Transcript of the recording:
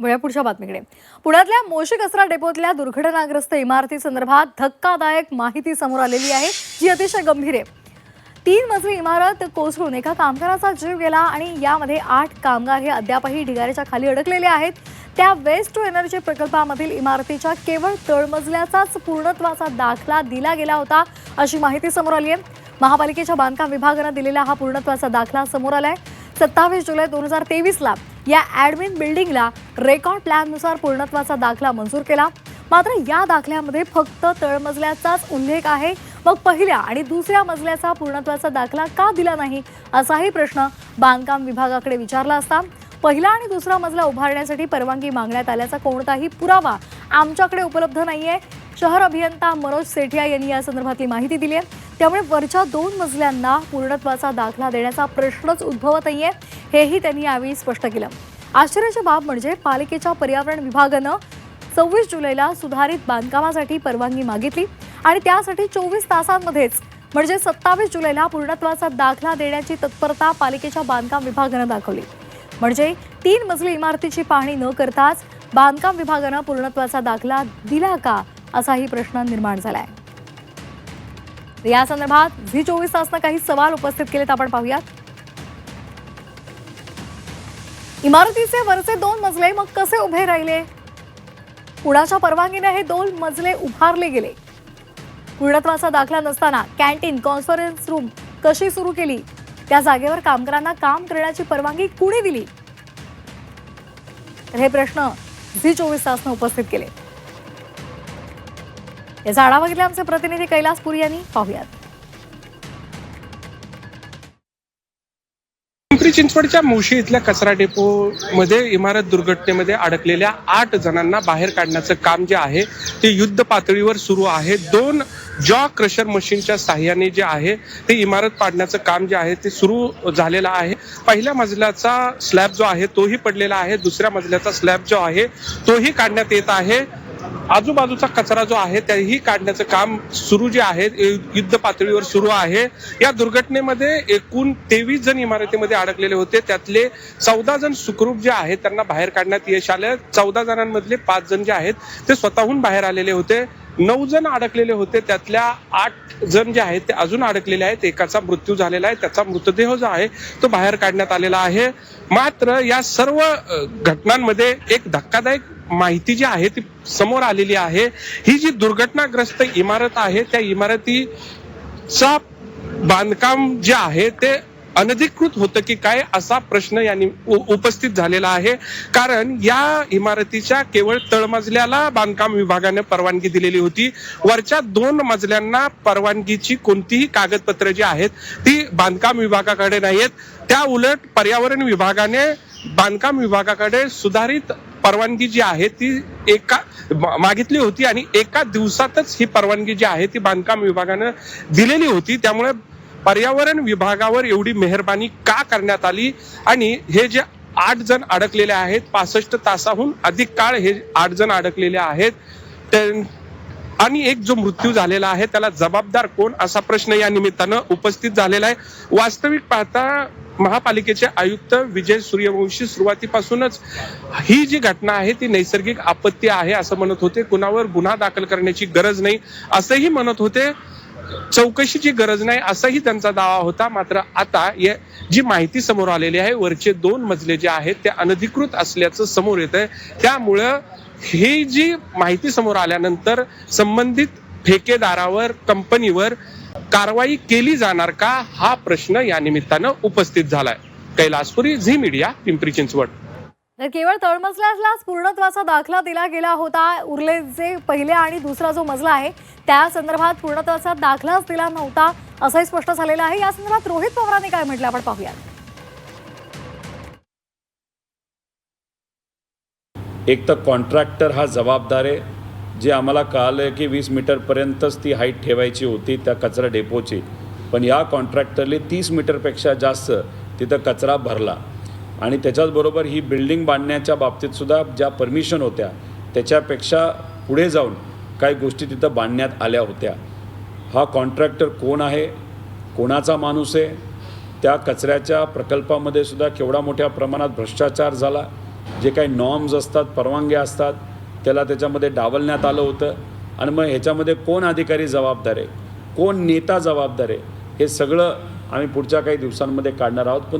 वळूया पुढच्या बातमीकडे. पुण्यातल्या मोशी कचरा डेपोतल्या दुर्घटनाग्रस्त इमारतीसंदर्भात धक्कादायक माहिती समोर आलेली आहे, जी अतिशय गंभीर आहे. 3 मजली इमारत कोसळून एका कामगाराचा जीव गेला आणि यामध्ये 8 कामगार हे अद्यापही ढिगाऱ्याच्या खाली अडकलेले आहेत. त्या वेस्ट टू एनर्जी प्रकल्पामधील इमारतीच्या केवळ तळमजल्याचाच पूर्णत्वाचा दाखला दिला गेला होता, अशी माहिती समोर आली आहे. महापालिकेच्या बांधकाम विभागाने दिलेला हा पूर्णत्वाचा दाखला समोर आलाय. 27 जुलै 2023ला या ॲडमिन बिल्डिंगला रेकॉर्ड प्लॅननुसार पूर्णत्वाचा दाखला मंजूर केला. मात्र या दाखल्यामध्ये फक्त तळमजल्याचाच उल्लेख आहे. मग पहिल्या आणि दुसऱ्या मजल्याचा पूर्णत्वाचा दाखला का दिला नाही, असाही प्रश्न बांधकाम विभागाकडे विचारला असता पहिला आणि दुसरा मजला उभारण्यासाठी परवानगी मागण्यात आल्याचा कोणताही पुरावा आमच्याकडे उपलब्ध नाहीये. शहर अभियंता मनोज सेठिया यांनी या संदर्भातली माहिती दिली आहे. त्यामुळे वरच्या 2 मजल्यांना पूर्णत्वाचा दाखला देण्याचा प्रश्नच उद्भवत नाहीये, हेही त्यांनी यावेळी स्पष्ट केलं. आश्चर्याची बाब म्हणजे पालिकेच्या पर्यावरण विभागानं 26 जुलैला सुधारित बांधकामासाठी परवानगी मागितली आणि त्यासाठी 24 तासांमध्येच म्हणजे 27 जुलैला पूर्णत्वाचा दाखला देण्याची तत्परता पालिकेच्या बांधकाम विभागानं दाखवली. म्हणजे 3 मजली इमारतीची पाहणी न करताच बांधकाम विभागानं पूर्णत्वाचा दाखला दिला का, असाही प्रश्न निर्माण झालाय. या संदर्भात झी 24 तासनं काही सवाल उपस्थित केलेत, आपण पाहूयात. इमारतीचे वरचे 2 मजले मग कसे उभे राहिले? कुणाच्या परवानगीने हे 2 मजले उभारले गेले? पूर्णत्वाचा दाखला नसताना कॅन्टीन, कॉन्फरन्स रूम कशी सुरू केली? त्या जागेवर कामगारांना काम करण्याची परवानगी कुणी दिली? हे प्रश्न झी 24 तासनं उपस्थित केले. याचा आढावा घेतला आमचे प्रतिनिधी कैलास पुरी यांनी, पाहूयात. पिंपरी चिंचवडच्या मोशी इथल्या कचरा डेपोमध्ये इमारत दुर्घटनेमध्ये अडकलेल्या 8 जणांना बाहेर काढण्याचं काम जे आहे ते युद्ध पातळीवर सुरू आहे. 2 जॉ क्रशर मशीनच्या साहाय्याने जे आहे ते इमारत पाडण्याचं काम जे आहे ते सुरू झालेलं आहे. पहिल्या मजल्याचा स्लॅब जो आहे तोही पडलेला आहे. दुसऱ्या मजल्याचा स्लॅब जो आहे तोही काढण्यात येत आहे. आजूबाजूचा कचरा जो आहे त्याही काढण्याचं काम सुरू जे आहे युद्ध पातळीवर सुरू आहे. या दुर्घटनेमध्ये एकूण 23 जण इमारतीमध्ये अडकलेले होते. त्यातले 14 जण सुखरूप जे आहेत त्यांना बाहेर काढण्यात यश आलं. 14 जणांमधले 5 जण जे आहेत ते स्वतःहून बाहेर आलेले होते. 9 जण अडकलेले होते. त्यातल्या 8 जण जे आहेत ते अजून अडकलेले आहेत. एकाचा मृत्यू झालेला आहे. त्याचा मृतदेह जो आहे तो बाहेर काढण्यात आलेला आहे. मात्र या सर्व घटनांमध्ये एक धक्कादायक माहिती जी आहे ती समोर आलेली आहे. ही जी दुर्घटनाग्रस्त इमारत आहे त्या इमारतीचा बांधकाम जे आहे ते अनधिकृत होतं की काय, असा प्रश्न यांनी उपस्थित झालेला आहे. कारण या इमारतीच्या केवळ तळमजल्याला बांधकाम विभागाने परवानगी दिलेली होती. वरच्या 2 मजल्यांना परवानगीची कोणतीही कागदपत्र जी आहेत ती बांधकाम विभागाकडे नाहीत. त्या उलट पर्यावरण विभागाने बांधकाम विभागाकडे सुधारित परवानगी जी आहे ती मागितली होती आणि एका दिवसातच ही परवानगी जी आहे ती बांधकाम विभागाने दिलेली होती. त्यामुळे पर्यावरण विभागावर एवढी मेहरबानी का करण्यात आली आणि हे जे 8 जण अडकलेले आहेत, 65 तासाहून अधिक काळ हे 8 जण अडकलेले आहेत आणि एक जो मृत्यू झालेला आहे त्याला जबाबदार कोण, असा प्रश्न या निमित्तानं उपस्थित झालेला आहे. वास्तविक पाहता महापालिकेचे आयुक्त विजय सूर्यवंशी सुरुवातीपासूनच ही जी घटना आहे ती नैसर्गिक आपत्ती आहे असं म्हणत होते. कुणावर गुन्हा दाखल करण्याची गरज नाही असंही म्हणत होते. चौकशीची गरज नाही असाही त्यांचा दावा होता. मात्र आता जी माहिती समोर आलेली आहे, वरचे 2 मजले जे आहेत ते अनधिकृत असल्याचं समोर येत आहे. त्यामुळं ही जी माहिती समोर आल्यानंतर संबंधित ठेकेदारावर, कंपनीवर कारवाई केली जाणार का, हा प्रश्न या निमित्तानं उपस्थित झालाय. कैलासपुरी, झी मीडिया, पिंपरी चिंचवड. तर केवळ तळमजल्यालाच पूर्णत्वाचा दाखला दिला गेला होता. उरले जे पहिल्या आणि दुसरा जो मजला आहे त्या संदर्भात पूर्णत्वाचा दाखलाच दिला नव्हता, असंही स्पष्ट झालेलं आहे. या संदर्भात रोहित पवारांनी काय म्हटलं आपण पाहूयात. एक तर कॉन्ट्रॅक्टर हा जबाबदार आहे. जे आम्हाला कळालं आहे की 20 मीटरपर्यंतच ती हाईट ठेवायची होती त्या कचरा डेपोची, पण या कॉन्ट्रॅक्टरने 30 मीटरपेक्षा जास्त तिथं कचरा भरला आणि त्याच्याचबरोबर ही बिल्डिंग बांधण्याच्या बाबतीतसुद्धा ज्या परमिशन होत्या त्याच्यापेक्षा पुढे जाऊन काही गोष्टी तिथं बांधण्यात आल्या होत्या. हा कॉन्ट्रॅक्टर कोण आहे, कोणाचा माणूस आहे, त्या कचऱ्याच्या प्रकल्पामध्ये सुद्धा केवढा मोठ्या प्रमाणात भ्रष्टाचार झाला, जे काही नॉर्म्स असतात, परवानग्या असतात, त्याला त्याच्यामध्ये डावलण्यात आलं होतं. आणि मग ह्याच्यामध्ये कोण अधिकारी जबाबदार आहे, कोण नेता जबाबदार आहे, हे सगळं आम्ही पुढच्या काही दिवसांमध्ये काढणार आहोत. पण